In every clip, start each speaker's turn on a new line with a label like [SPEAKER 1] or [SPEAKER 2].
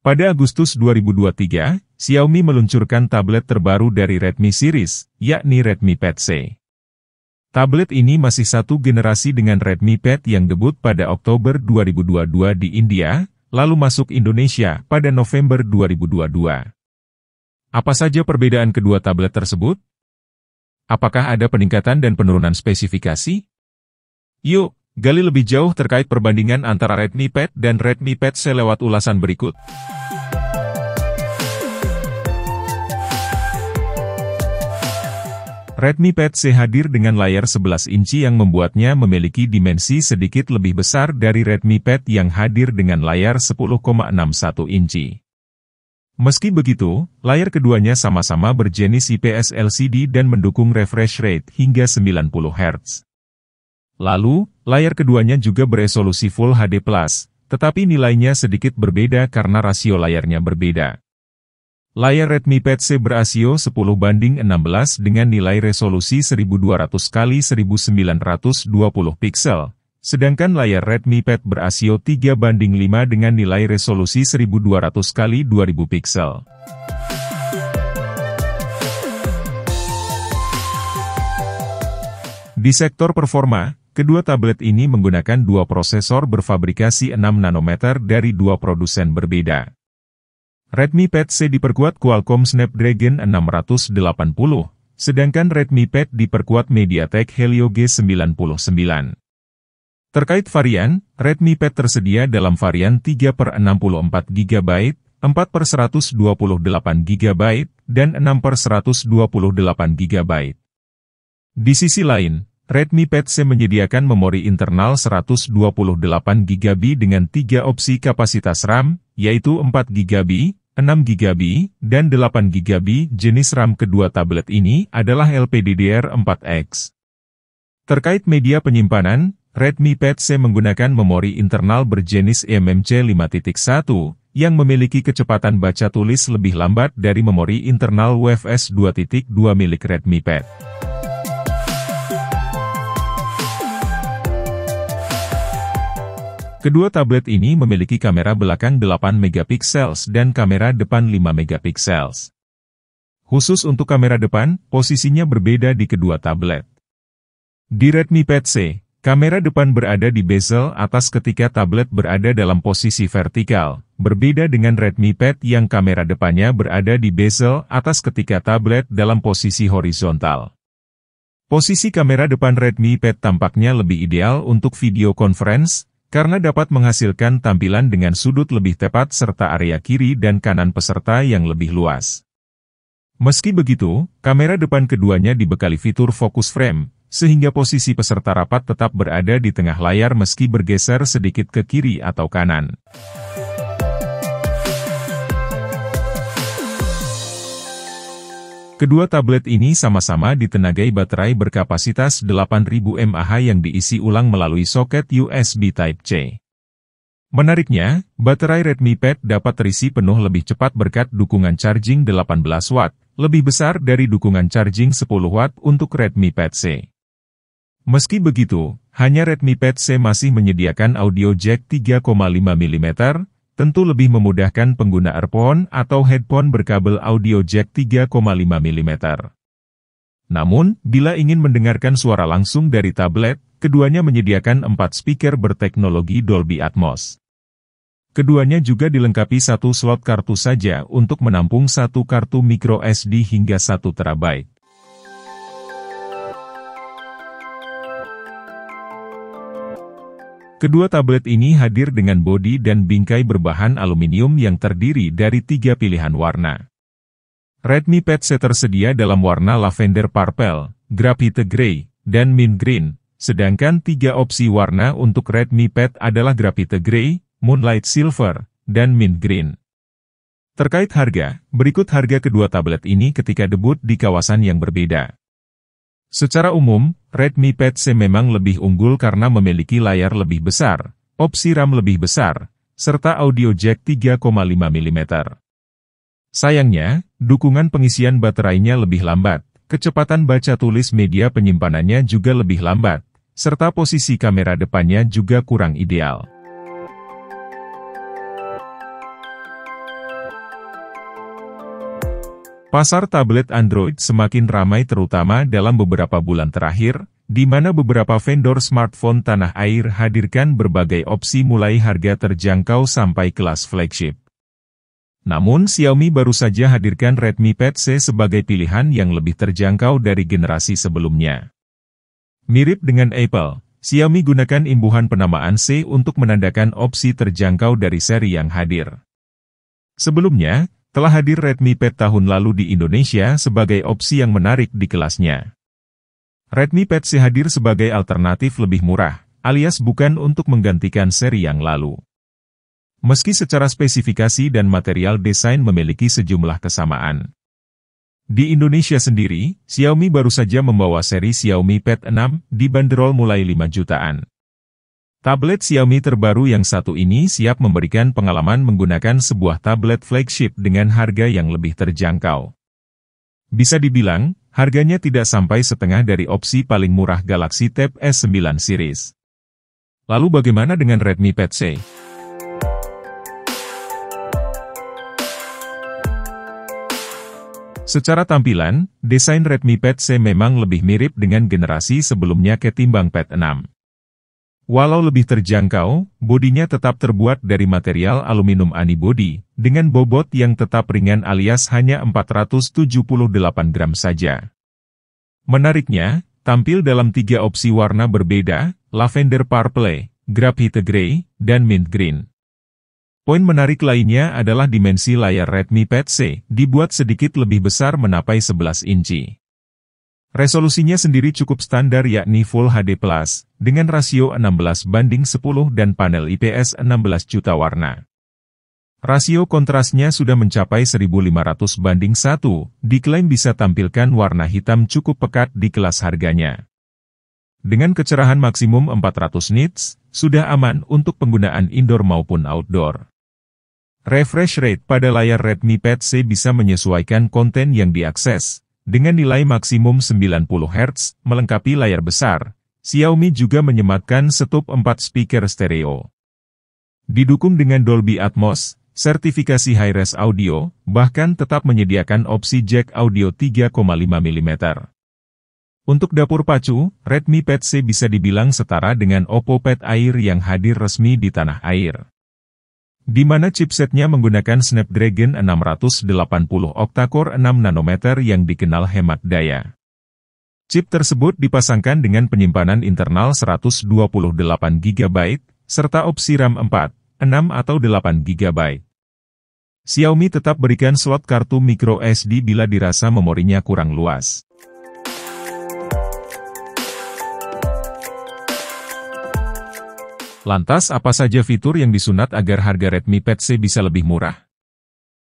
[SPEAKER 1] Pada Agustus 2023, Xiaomi meluncurkan tablet terbaru dari Redmi series, yakni Redmi Pad C. Tablet ini masih satu generasi dengan Redmi Pad yang debut pada Oktober 2022 di India, lalu masuk Indonesia pada November 2022. Apa saja perbedaan kedua tablet tersebut? Apakah ada peningkatan dan penurunan spesifikasi? Yuk, gali lebih jauh terkait perbandingan antara Redmi Pad dan Redmi Pad C lewat ulasan berikut. Redmi Pad C hadir dengan layar 11 inci yang membuatnya memiliki dimensi sedikit lebih besar dari Redmi Pad yang hadir dengan layar 10,61 inci. Meski begitu, layar keduanya sama-sama berjenis IPS LCD dan mendukung refresh rate hingga 90 Hz. Lalu, layar keduanya juga beresolusi Full HD+, tetapi nilainya sedikit berbeda karena rasio layarnya berbeda. Layar Redmi Pad C berasio 10:16 dengan nilai resolusi 1200x1920 piksel, sedangkan layar Redmi Pad berasio 3:5 dengan nilai resolusi 1200x2000 piksel. Di sektor performa, kedua tablet ini menggunakan dua prosesor berfabrikasi 6 nanometer dari dua produsen berbeda. Redmi Pad C diperkuat Qualcomm Snapdragon 680, sedangkan Redmi Pad diperkuat MediaTek Helio G99. Terkait varian, Redmi Pad tersedia dalam varian 3/64 GB, 4/128 GB, dan 6/128 GB. Di sisi lain, Redmi Pad C menyediakan memori internal 128 GB dengan 3 opsi kapasitas RAM, yaitu 4 GB, 6 GB, dan 8 GB. Jenis RAM kedua tablet ini adalah LPDDR4X. Terkait media penyimpanan, Redmi Pad C menggunakan memori internal berjenis eMMC 5.1, yang memiliki kecepatan baca tulis lebih lambat dari memori internal UFS 2.2 milik Redmi Pad. Kedua tablet ini memiliki kamera belakang 8 megapiksel dan kamera depan 5 megapiksel. Khusus untuk kamera depan, posisinya berbeda di kedua tablet. Di Redmi Pad C, kamera depan berada di bezel atas ketika tablet berada dalam posisi vertikal, berbeda dengan Redmi Pad yang kamera depannya berada di bezel atas ketika tablet dalam posisi horizontal. Posisi kamera depan Redmi Pad tampaknya lebih ideal untuk video conference, karena dapat menghasilkan tampilan dengan sudut lebih tepat serta area kiri dan kanan peserta yang lebih luas. Meski begitu, kamera depan keduanya dibekali fitur focus frame, sehingga posisi peserta rapat tetap berada di tengah layar meski bergeser sedikit ke kiri atau kanan. Kedua tablet ini sama-sama ditenagai baterai berkapasitas 8000 mAh yang diisi ulang melalui soket USB Type-C. Menariknya, baterai Redmi Pad dapat terisi penuh lebih cepat berkat dukungan charging 18 Watt, lebih besar dari dukungan charging 10 Watt untuk Redmi Pad C. Meski begitu, hanya Redmi Pad C masih menyediakan audio jack 3,5 mm, tentu lebih memudahkan pengguna earphone atau headphone berkabel audio jack 3,5 mm. Namun, bila ingin mendengarkan suara langsung dari tablet, keduanya menyediakan 4 speaker berteknologi Dolby Atmos. Keduanya juga dilengkapi satu slot kartu saja untuk menampung satu kartu micro SD hingga 1 TB. Kedua tablet ini hadir dengan bodi dan bingkai berbahan aluminium yang terdiri dari 3 pilihan warna. Redmi Pad C tersedia dalam warna lavender purple, graphite grey, dan mint green, sedangkan 3 opsi warna untuk Redmi Pad adalah graphite grey, moonlight silver, dan mint green. Terkait harga, berikut harga kedua tablet ini ketika debut di kawasan yang berbeda. Secara umum, Redmi Pad C memang lebih unggul karena memiliki layar lebih besar, opsi RAM lebih besar, serta audio jack 3,5 mm. Sayangnya, dukungan pengisian baterainya lebih lambat, kecepatan baca tulis media penyimpanannya juga lebih lambat, serta posisi kamera depannya juga kurang ideal. Pasar tablet Android semakin ramai terutama dalam beberapa bulan terakhir, di mana beberapa vendor smartphone tanah air hadirkan berbagai opsi mulai harga terjangkau sampai kelas flagship. Namun Xiaomi baru saja hadirkan Redmi Pad C sebagai pilihan yang lebih terjangkau dari generasi sebelumnya. Mirip dengan Apple, Xiaomi gunakan imbuhan penamaan C untuk menandakan opsi terjangkau dari seri yang hadir. Sebelumnya, telah hadir Redmi Pad tahun lalu di Indonesia sebagai opsi yang menarik di kelasnya. Redmi Pad C hadir sebagai alternatif lebih murah, alias bukan untuk menggantikan seri yang lalu. Meski secara spesifikasi dan material desain memiliki sejumlah kesamaan. Di Indonesia sendiri, Xiaomi baru saja membawa seri Xiaomi Pad 6 dibanderol mulai 5 jutaan. Tablet Xiaomi terbaru yang satu ini siap memberikan pengalaman menggunakan sebuah tablet flagship dengan harga yang lebih terjangkau. Bisa dibilang, harganya tidak sampai setengah dari opsi paling murah Galaxy Tab S9 series. Lalu bagaimana dengan Redmi Pad C? Secara tampilan, desain Redmi Pad C memang lebih mirip dengan generasi sebelumnya ketimbang Pad 6. Walau lebih terjangkau, bodinya tetap terbuat dari material aluminium unibody, dengan bobot yang tetap ringan alias hanya 478 gram saja. Menariknya, tampil dalam 3 opsi warna berbeda, lavender purple, graphite grey, dan mint green. Poin menarik lainnya adalah dimensi layar Redmi Pad C, dibuat sedikit lebih besar menapai 11 inci. Resolusinya sendiri cukup standar yakni Full HD+, dengan rasio 16:10 dan panel IPS 16 juta warna. Rasio kontrasnya sudah mencapai 1500:1, diklaim bisa tampilkan warna hitam cukup pekat di kelas harganya. Dengan kecerahan maksimum 400 nits, sudah aman untuk penggunaan indoor maupun outdoor. Refresh rate pada layar Redmi Pad C bisa menyesuaikan konten yang diakses. Dengan nilai maksimum 90 Hz, melengkapi layar besar, Xiaomi juga menyematkan setup 4 speaker stereo. Didukung dengan Dolby Atmos, sertifikasi Hi-Res audio, bahkan tetap menyediakan opsi jack audio 3,5 mm. Untuk dapur pacu, Redmi Pad C bisa dibilang setara dengan Oppo Pad Air yang hadir resmi di tanah air. Di mana chipsetnya menggunakan Snapdragon 680 octa-core 6 nanometer yang dikenal hemat daya. Chip tersebut dipasangkan dengan penyimpanan internal 128 GB, serta opsi RAM 4, 6 atau 8 GB. Xiaomi tetap berikan slot kartu micro SD bila dirasa memorinya kurang luas. Lantas apa saja fitur yang disunat agar harga Redmi Pad C bisa lebih murah?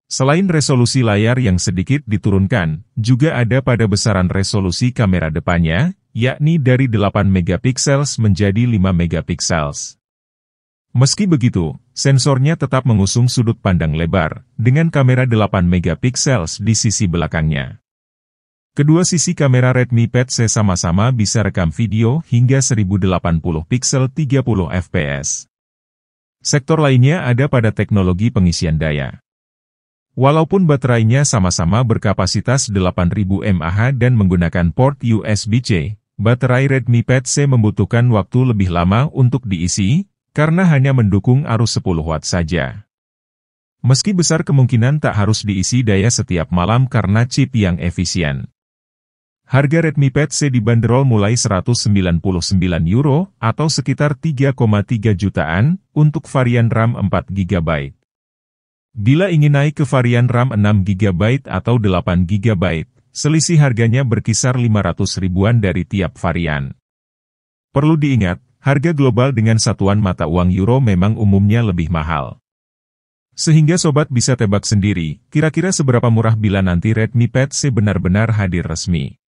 [SPEAKER 1] Selain resolusi layar yang sedikit diturunkan, juga ada pada besaran resolusi kamera depannya, yakni dari 8 megapiksel menjadi 5 megapiksel. Meski begitu, sensornya tetap mengusung sudut pandang lebar, dengan kamera 8 megapiksel di sisi belakangnya. Kedua sisi kamera Redmi Pad C sama-sama bisa rekam video hingga 1080 piksel 30 fps. Sektor lainnya ada pada teknologi pengisian daya. Walaupun baterainya sama-sama berkapasitas 8000 mAh dan menggunakan port USB-C, baterai Redmi Pad C membutuhkan waktu lebih lama untuk diisi, karena hanya mendukung arus 10 watt saja. Meski besar kemungkinan tak harus diisi daya setiap malam karena chip yang efisien. Harga Redmi Pad C dibanderol mulai €199 atau sekitar 3,3 jutaan untuk varian RAM 4 GB. Bila ingin naik ke varian RAM 6 GB atau 8 GB, selisih harganya berkisar 500 ribuan dari tiap varian. Perlu diingat, harga global dengan satuan mata uang euro memang umumnya lebih mahal. Sehingga sobat bisa tebak sendiri, kira-kira seberapa murah bila nanti Redmi Pad C benar-benar hadir resmi.